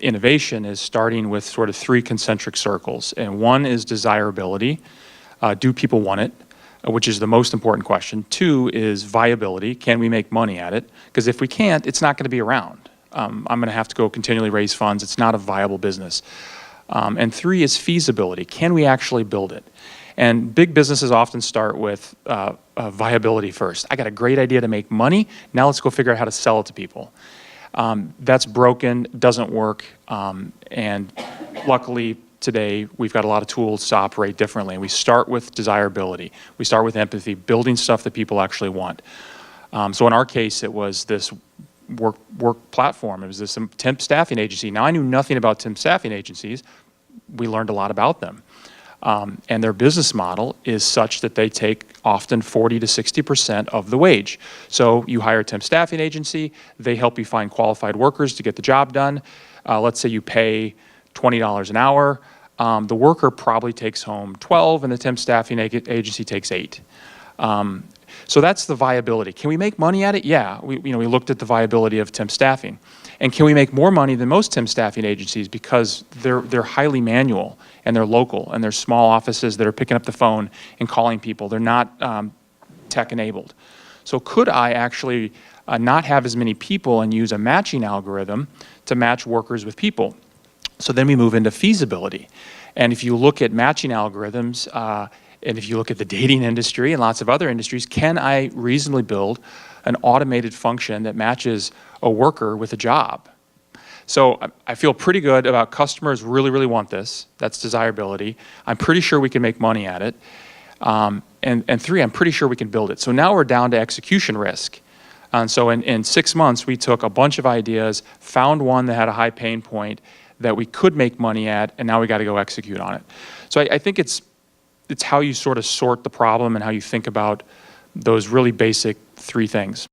innovation is starting with sort of three concentric circles. And one is desirability. Do people want it? Which is the most important question. Two is viability. Can we make money at it? Because if we can't, it's not going to be around. I'm going to have to go continually raise funds. It's not a viable business. And three is feasibility. Can we actually build it? And big businesses often start with viability first. I got a great idea to make money. Now let's go figure out how to sell it to people. That's broken, doesn't work, and luckily today we've got a lot of tools to operate differently. We start with desirability. We start with empathy, building stuff that people actually want. So in our case, it was this work platform. It was this temp staffing agency. Now I knew nothing about temp staffing agencies. We learned a lot about them. And their business model is such that they take often 40 to 60% of the wage. So you hire a temp staffing agency, they help you find qualified workers to get the job done. Let's say you pay $20 an hour. The worker probably takes home 12 and the temp staffing agency takes 8. So that's the viability. Can we make money at it? Yeah, we looked at the viability of temp staffing. And can we make more money than most temp staffing agencies because they're highly manual and they're local and they're small offices that are picking up the phone and calling people. They're not tech enabled. So could I actually not have as many people and use a matching algorithm to match workers with people? So then we move into feasibility. And if you look at matching algorithms, and if you look at the dating industry and lots of other industries, can I reasonably build an automated function that matches a worker with a job? So I feel pretty good about customers really want this. That's desirability. I'm pretty sure we can make money at it. And three, I'm pretty sure we can build it. So now we're down to execution risk. And so in 6 months, we took a bunch of ideas, found one that had a high pain point that we could make money at, and now we got to go execute on it. So I think it's how you sort of sort the problem and how you think about those really basic 3 things.